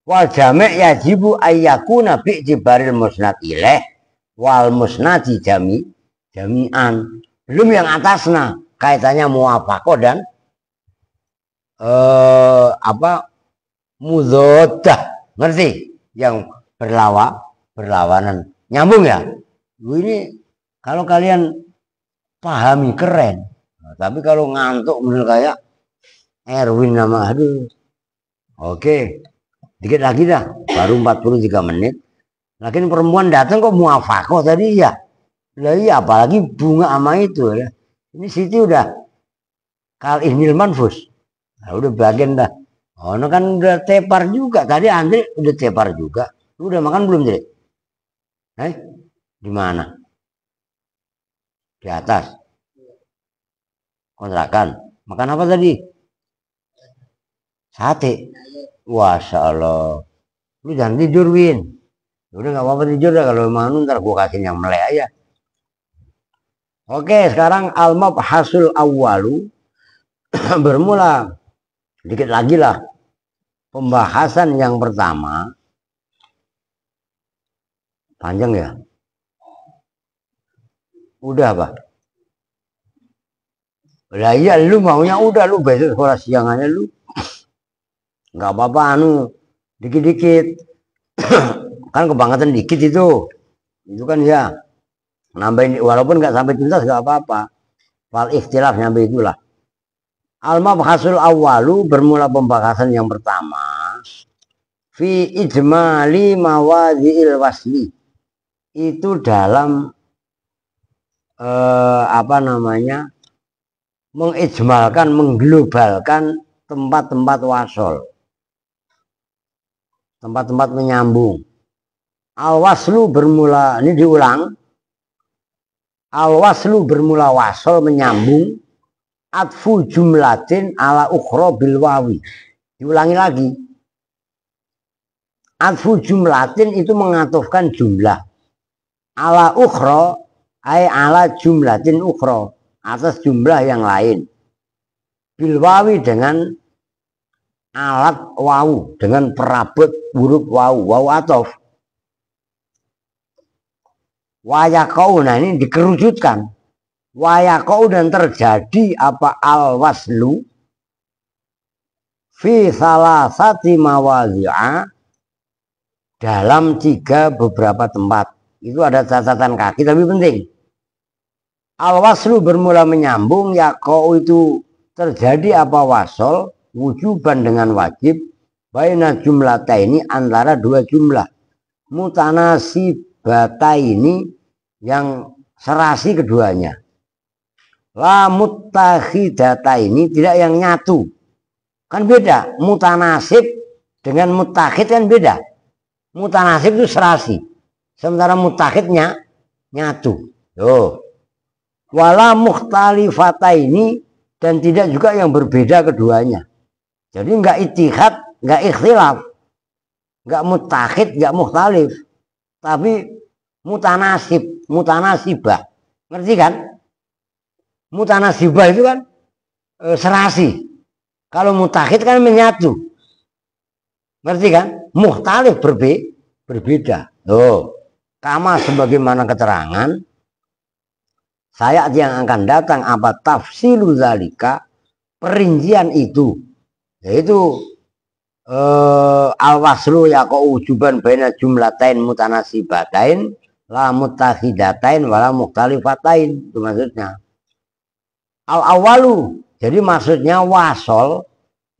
wal jamek yajibu ayyakuna bi'tibaril musnad ilaih wal musnadi jami'an. Belum yang atasnya kaitannya muwafaqah dan mudhoddah. Ngerti? Yang berlawanan. Nyambung ya? Ini kalau kalian pahami keren. Nah, tapi kalau ngantuk bener kayak Erwin nama aduh. Oke. Dikit lagi dah. Baru 43 menit. Lakin perempuan datang kok muafakoh tadi ya. Lah iya apalagi bunga sama itu ya. Ini Siti udah kal ihnil manfus. Nah, udah bagian dah. Oh, no kan udah tepar juga. Tadi Andri udah tepar juga. Lu udah makan belum, Dek? Di mana? Di atas. Kontrakan. Makan apa tadi? Sate. Masya Allah. Lu jangan tidur, Win. Udah nggak apa-apa tidur dah. Kalau mau ntar gue kasih yang melek aja. Oke, sekarang al-mabhasul awwalu bermula. Dikit lagi lah. Pembahasan yang pertama. Panjang ya? Udah Pak. Lah iya lu maunya udah lu besok sekolah siangannya lu. Nggak apa-apa anu dikit-dikit. Kan kebangetan dikit itu. Itu kan ya. Nambahin walaupun nggak sampai tuntas nggak apa-apa. Fal ikhtilaf nyampe itulah. Al-mabhasul awwalu bermula pembahasan yang pertama. Fi ijmali mawadhi'il wasli. Itu dalam apa namanya? Mengijmalkan, mengglobalkan tempat-tempat wasol. Tempat-tempat menyambung. Al-waslu bermula, ini diulang. Al-waslu bermula wasol menyambung. Atfu jumlatin ala ukhra bil wawi. Diulangi lagi. Atfu jumlatin itu mengatufkan jumlah. Ala ukhra ay ala jumlatin ukhra, atas jumlah yang lain. Bil wawi dengan alat wawu, dengan perabot huruf wawu, wawu atof. Wayakau, nah ini dikerucutkan. Wayakau dan terjadi apa al-waslu fi salasati mawadhi'a, dalam 3 beberapa tempat. Itu ada catatan kaki tapi penting. Al-waslu bermula menyambung, yakau itu terjadi apa wasol, wujuban dengan wajib, baina jumlataini antara 2 jumlah. Mutanasibataini yang serasi keduanya. La muttakhidataini tidak yang nyatu. Kan beda. Mutanasib dengan mutakhid kan beda. Mutanasib itu serasi. Sementara mutakhidnya nyatu. Tuh. Wala mukhtalifataini dan tidak juga yang berbeda keduanya. Jadi enggak ittihad, enggak ikhtilaf. Enggak mutakhid, enggak mukhtalif. Tapi mutanasib, mutanasibah. Ngerti kan? Mutanasibah itu kan serasi. Kalau mutakhid kan menyatu. Ngerti kan? Mukhtalif berbeda. Tuh. Kama sebagaimana keterangan saya yang akan datang apa tafsilu zalika, perincian itu, yaitu al-waslu yaqau wujuban baina jumlatain mutanasibatain la mutakhidatain wala mukhtalifatain, itu maksudnya. Al-awalu, jadi maksudnya wasol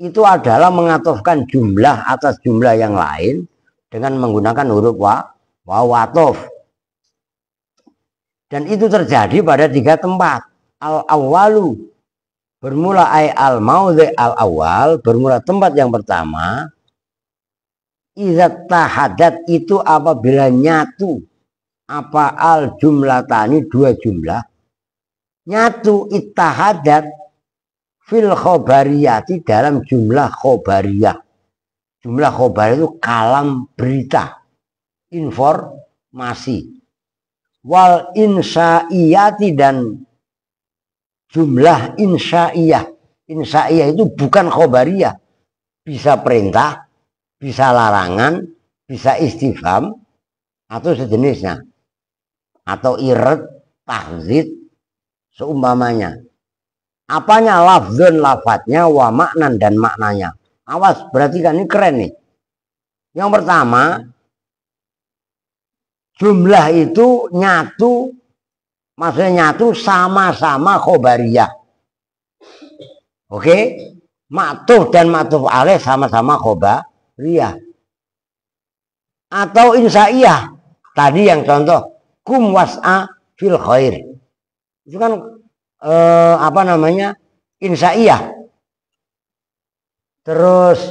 itu adalah mengatofkan jumlah atas jumlah yang lain dengan menggunakan huruf wawu atof. Dan itu terjadi pada 3 tempat. Al-awalu bermula ay al-maudhi al-awal, bermula tempat yang pertama. Idza tahadat itu apabila nyatu apa al jumlatani 2 jumlah. Nyatu ittahadat fil khobariyati dalam jumlah khobariyah. Jumlah khobariyah itu kalam berita, informasi. Wal insya'iyati dan jumlah insya'iyah. Insya'iyah itu bukan khobariyah. Bisa perintah, bisa larangan, bisa istifham, atau sejenisnya. Atau irat, tahzid, seumpamanya. Apanya lafzun lafadznya, wa maknan dan maknanya. Awas, berarti kan ini keren nih. Yang pertama, jumlah itu nyatu, maksudnya nyatu sama-sama khobariyah. Oke? Maktuf dan maktuf alaih sama-sama khobariyah. Atau insya'iyah. Tadi yang contoh, kum was'a fil khair. Itu kan apa namanya? Insya'iyah. Terus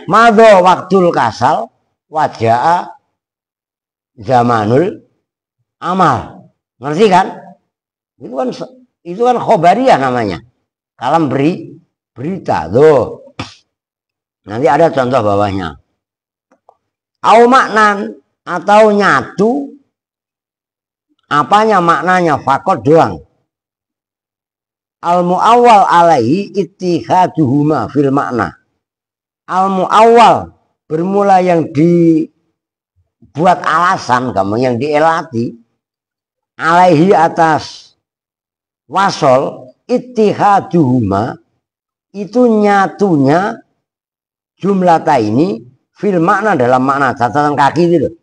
madho waktul kasal waja'a zamanul amal. Ngerti kan? Itu kan khobariyah namanya. Kalam berita. Tuh. Nanti ada contoh bawahnya. Au maknan atau nyatu. Apanya maknanya? Fakot doang. Al muawwal alaihi ittihaduhuma fil makna. Al muawwal bermula yang dibuat alasan, kamu yang dielati alaihi atas wasol ittihaduhuma itu nyatunya jumlata ini fil makna dalam makna catatan kaki itu loh.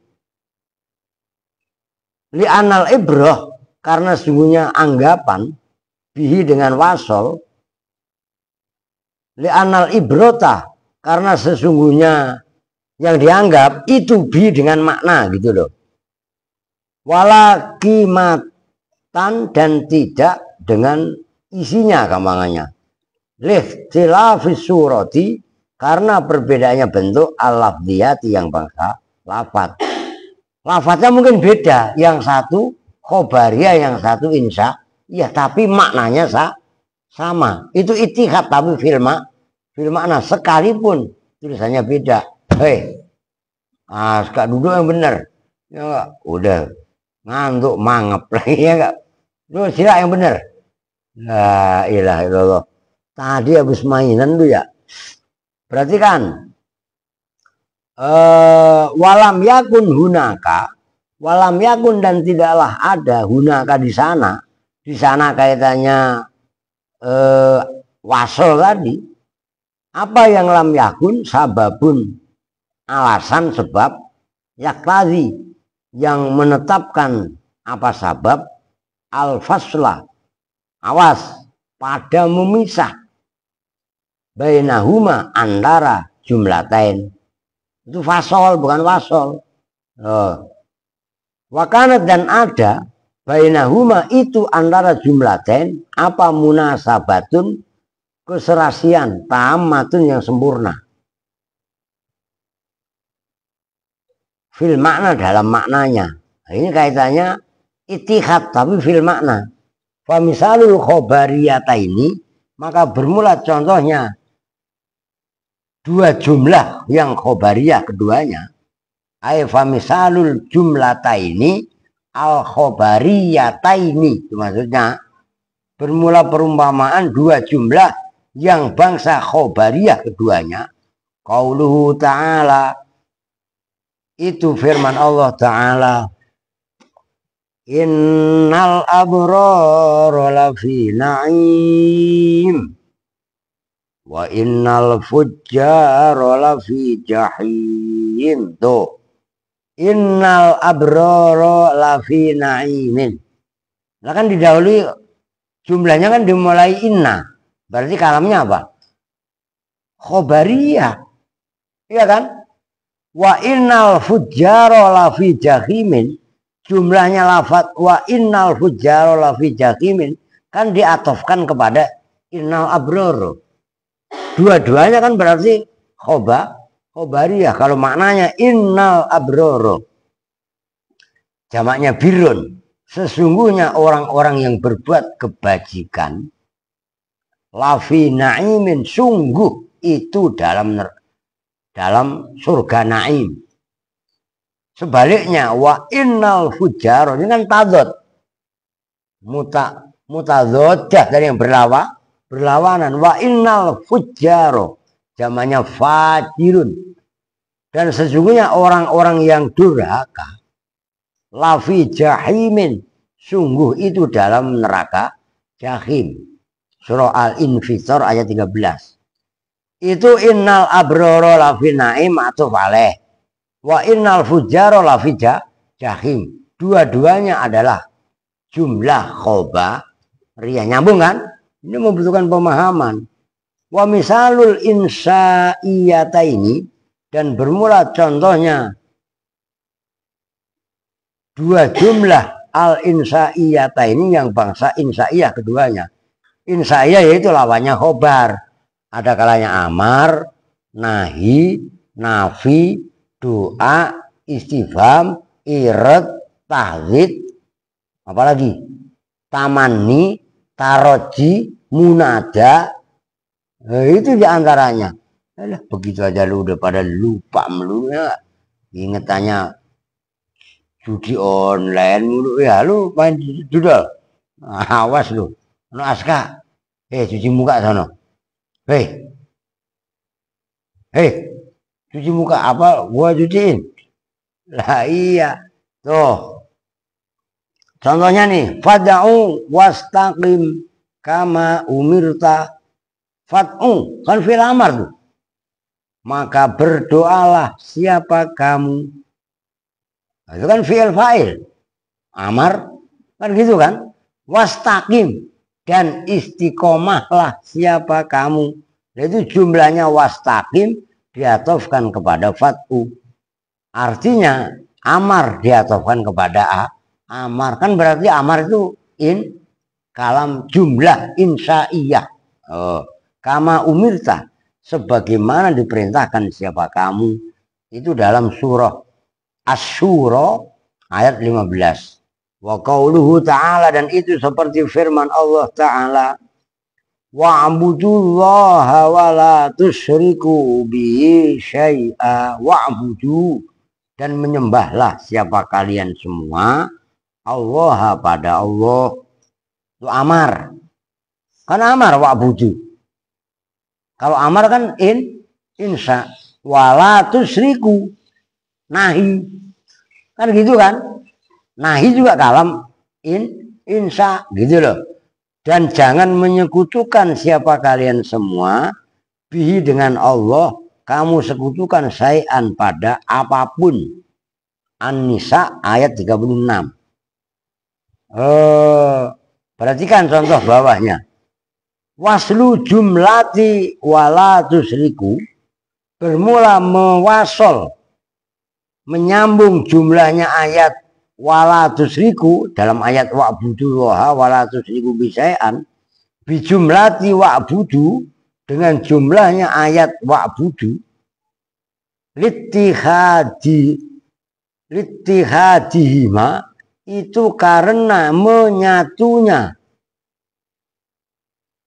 Li'anal ibrah karena sungguhnya anggapan bihi dengan wasol. Li'anal ibrota karena sesungguhnya yang dianggap itu bi dengan makna gitu loh. Wala qimatan dan tidak dengan isinya gampangannya. Lihtilafis surati karena perbedaannya bentuk al-lafdhiyati yang bangsa lafat. Lafadznya mungkin beda, yang satu khobariyah, yang satu insya, ya tapi maknanya sama. Itu ittihad tapi fil makna sekalipun tulisannya beda. Hei, sekarang duduk yang benar, ya enggak? Udah ngantuk mangap lagi ya enggak? Lu sila yang benar. La ilaha illallah. Tadi habis mainan tuh ya. Perhatikan. Walam yakun hunaka, walam yakun dan tidaklah ada hunaka di sana. Di sana kaitannya wasol tadi. Apa yang lam yakun? Sababun, alasan, sebab, yaktadi yang menetapkan apa sabab, al-fasla, awas, pada memisah bainahuma antara jumlatain. Itu fasol bukan wasol. Wakanat dan ada bainahuma itu antara jumlatain apa munasabatun keserasian tamatun yang sempurna. Fil makna dalam maknanya. Nah, ini kaitannya ittihad tapi fil makna. Fa misalul khobariyata ini maka bermula contohnya dua jumlah yang khobariyah keduanya. Ay fa misalul jumlata ini al khobariyata ini. Itu maksudnya bermula perumpamaan dua jumlah yang bangsa khobariyah keduanya. Qauluhu ta'ala itu firman Allah Ta'ala. Innal abrara lafi na'im wa innal fujjara lafi jahim. Tuh, innal abrara lafi na'imin. Nah kan didahului jumlahnya kan dimulai inna, berarti kalamnya apa? Khobariyah, iya kan? Wa innal fujjara lafi jahimin, jumlahnya lafaz wa innal fujjara lafi jahimin kan diatofkan kepada innal abrara. Dua-duanya kan berarti khobariyah. Kalau maknanya innal abroro, jamaknya birun, sesungguhnya orang-orang yang berbuat kebajikan, lafi na'imin, sungguh itu dalam surga na'im. Sebaliknya wa innal fujaro, ini kan tadot, mutadodah dari yang berlawanan. Wa innal fujjaro jamannya fajirun, dan sesungguhnya orang-orang yang durhaka, lafi jahimin, sungguh itu dalam neraka jahim. Surah Al-Infitar ayat 13. Itu innal abroro lafi naim atuf alaih wa innal fujjaro lafi jahim. Dua-duanya adalah jumlah khobariyah. Nyambung kan? Ini membutuhkan pemahaman. Wa misalul insa'iyata ini, dan bermula contohnya dua jumlah al insa'iyata ini yang bangsa insa'iyah keduanya. Insa'iyah yaitu lawannya khobar. Ada kalanya amar, nahi, nafi, doa, istifham, irad, tahzid, apalagi tamanni, taroji, munada. Nah, itu diantaranya. Begitu aja lu udah pada lupa melulu ya. Ingetannya judi online mulu ya, lu main dudol. Awas lu. No aska. Cuci muka sana. Cuci muka apa? Gua cuciin. Lah iya. Tuh. Contohnya nih, fad'u wastaqim kama umirta. Fad'u kan fi'il amar tuh. Maka berdoalah siapa kamu. Itu kan fi'il fa'il. Amar kan gitu kan. Wastaqim dan istiqomahlah siapa kamu. Itu jumlahnya wastaqim diatofkan kepada fad'u. Artinya amar diatofkan kepada amar. Kan berarti amar itu kalam jumlah insya'iyah. Kama umirta, sebagaimana diperintahkan siapa kamu. Itu dalam surah Asy-Syura ayat 15. Wa qauluhu ta'ala, dan itu seperti firman Allah Ta'ala, wa'budullaha wa la tusyriku bihi syai'a. Wa'budu, dan menyembahlah siapa kalian semua Allah pada Allah. Itu amar. Kan amar wa'budu. Kalau amar kan insya. Wala tusyriku, nahi. Kan gitu kan. Nahi juga kalam insya gitu loh. Dan jangan menyekutukan siapa kalian semua bihi dengan Allah. Kamu sekutukan syai'an pada apapun. An-Nisa ayat 36. Perhatikan contoh bawahnya. Waslu jumlati wala tusriku, bermula mewasol, menyambung jumlahnya ayat wala tusriku dalam ayat wa'budullaha wala tusriku bisyai'an, bijumlati wa'budu, dengan jumlahnya ayat wa'budu, littihadihima, itu karena menyatunya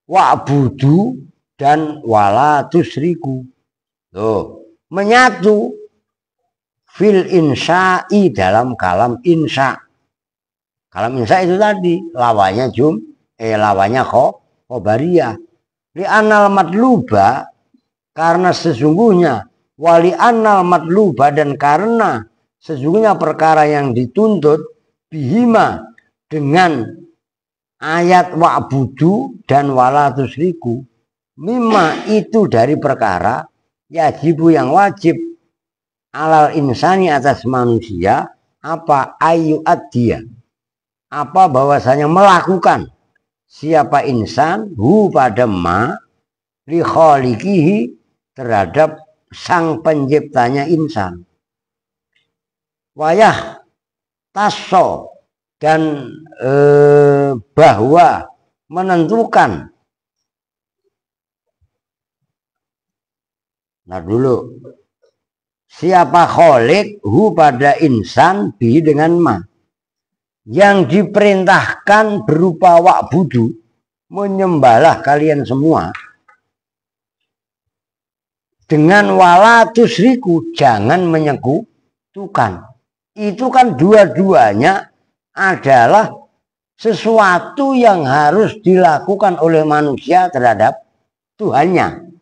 wa'budu dan wala tusriku. Tuh, menyatu fil insya'i, dalam kalam insya. Kalam insya itu tadi lawannya lawannya khobariyah. Li anal matluba, karena sesungguhnya, wali anal matluba, dan karena sesungguhnya perkara yang dituntut, bihima, dengan ayat wa'budu dan wala tusriku, mimma, itu dari perkara, yajibu, yang wajib, alal insani, atas manusia, apa ayyu'ad dia, apa bahwasanya melakukan siapa insan hu pada ma li khaliqihi, terhadap sang penciptanya insan. Wayah taso, dan bahwa menentukan. Nah dulu, siapa kholik hu pada insan bi dengan ma, yang diperintahkan berupa wa'budu, menyembahlah kalian semua, dengan wala tusriku, jangan menyekutukan. Itu kan dua-duanya adalah sesuatu yang harus dilakukan oleh manusia terhadap Tuhannya.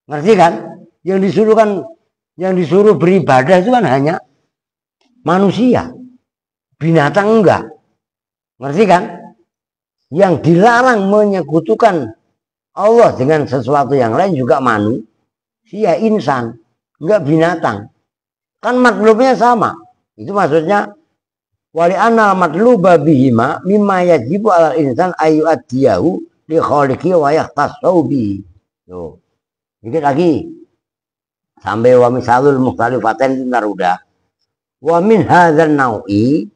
Ngerti kan? Yang disuruh beribadah itu kan hanya manusia. Binatang enggak. Ngerti kan? Yang dilarang menyekutukan Allah dengan sesuatu yang lain juga manusia, insan, enggak binatang. Kan matlubnya sama. Itu maksudnya wali anal matluba bihima mimma yajibu alal insan ayyu'addiyahu li khaliqi wa yahtasau bihi. Tuh. Dikit lagi. Sampai wa misalul mukhtalifatain itu ntar udah. Wa min hadzal nau'i,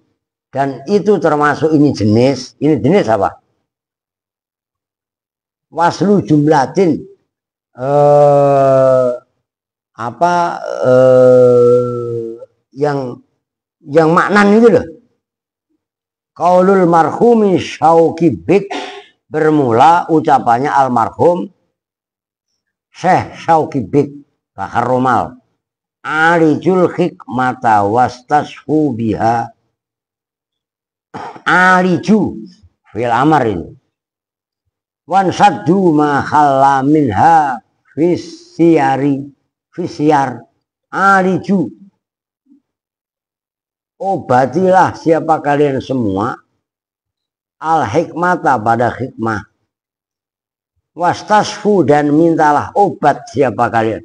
dan itu termasuk ini jenis apa? Waslu jumlatin yang maknan itu loh. Qaulul marhumi Syauqi Bik, bermula ucapannya almarhum Syekh Syauqi Bik Bahar Romal, alijul hikmata wastasfu biha. Aliju fil amar ini, wan saddu ma khalla minha fisyar. Aliju, obatilah siapa kalian semua al hikmata pada hikmah, wastasfu dan mintalah obat siapa kalian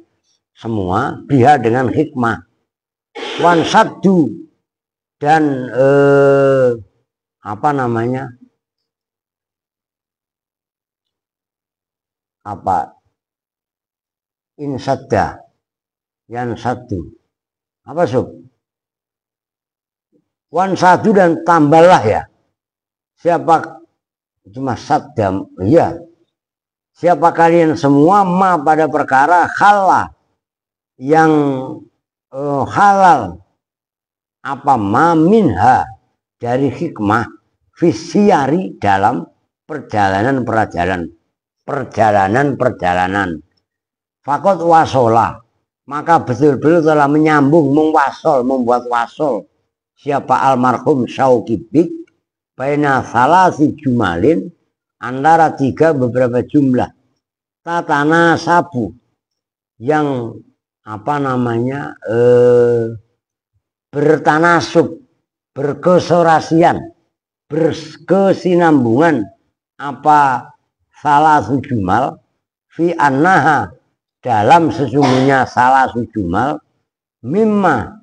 semua biha dengan hikmah, wansadu dan apa namanya, apa insadda yang satu apa sub wansadu dan tambahlah ya siapa cuma sadam ya siapa kalian semua ma pada perkara halal yang halal apa ma minha dari hikmah fisiari dalam perjalanan fakot wasola maka betul-betul telah menyambung membuat wasol siapa almarhum Syauqibik baina salasi jumalin antara tiga beberapa jumlah tatana sabu yang apa namanya bertanasub berkesorasian berkesinambungan apa salah jumal fi annaha dalam sesungguhnya salah jumal mimma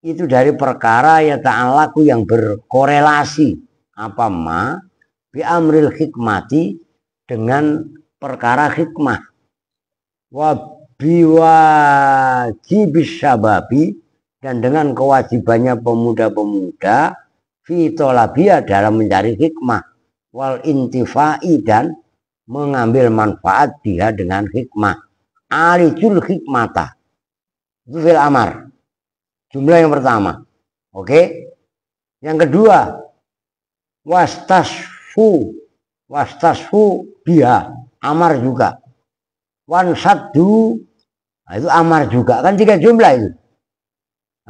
itu dari perkara ya ta'alaku yang berkorelasi apa ma bi amril hikmati dengan perkara hikmah wa biwajibis syababi dan dengan kewajibannya pemuda-pemuda fi tolabiyah dalam mencari hikmah wal intifai dan mengambil manfaat dia dengan hikmah alijul hikmata itu fil amar jumlah yang pertama. Oke. Yang kedua wastasfu biha amar juga wansadu nah, itu amar juga kan tiga jumlah itu.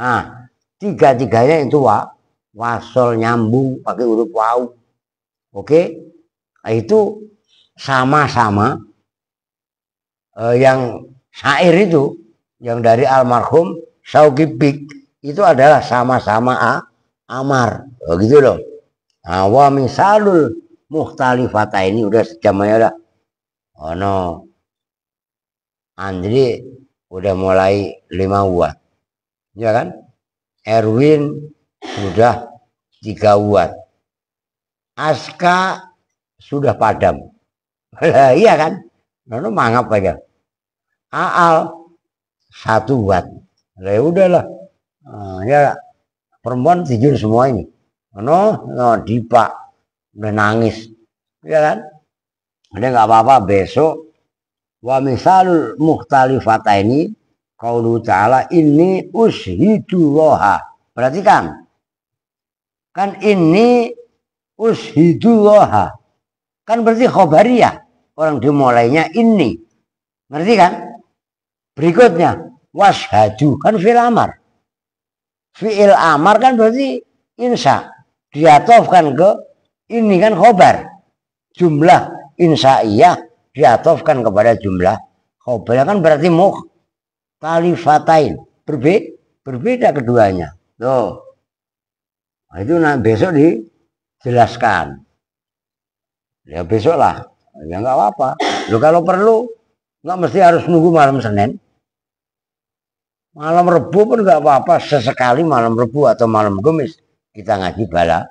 Nah tiga-tiganya itu wasol nyambung pakai huruf waw. Oke. Nah, itu sama-sama yang syair itu yang dari almarhum Syauqibik itu adalah sama-sama amar gitu loh. Nah, wa misalul mukhtalifata ini udah sejam aja dah. Oh no. Andri udah mulai 5 watt. Ya kan? Erwin sudah 3 watt. Aska sudah padam. Iya kan? Nono mangap aja. Aal 1 watt. Ya udahlah. Ya perempuan tidur semua ini. No, Dipa udah nangis. Ya kan? Ada nggak apa-apa besok. Wa misalul mukhtalifata ini qaulu ta'ala ini ushidullaha. Perhatikan. Kan ini ushidullaha. Kan berarti khobariyah. Orang dimulainya ini. Ngerti kan? Berikutnya washhadu kan fi'il amar. Fi'il amar kan berarti insya. Diatofkan ke ini kan khobar. Jumlah insya'iyah diatofkan kepada jumlah khobar kan berarti mukhtalifatain. Berbeda keduanya. Tuh. Nah, itu besok dijelaskan. Ya besok lah. Ya nggak apa-apa. Loh kalau perlu nggak mesti harus nunggu malam Senin. Malam Rebu pun nggak apa-apa. Sesekali malam Rebu atau malam Kamis kita ngaji bala.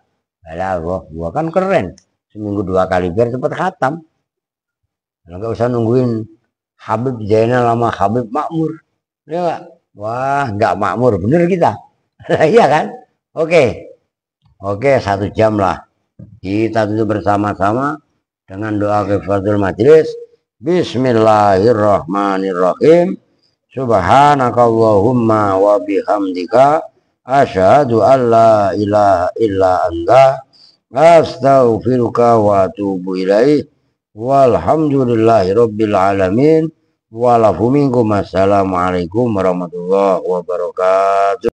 Gua kan keren. Seminggu 2 kali biar cepat khatam. Nggak usah nungguin Habib Zainal sama Habib Makmur. Ya nggak? Wah nggak makmur bener kita. Iya kan? Oke. 1 jam lah. Kita tutup bersama-sama dengan doa kifaratul majlis. Bismillahirrahmanirrahim. Subhanakallahumma wa bihamdika asyhadu an la ilaha illa anta astaghfiruka wa atubu ilaih. Walhamdulillahi rabbil alamin. Walafu minkum. Assalamualaikum warahmatullahi wabarakatuh.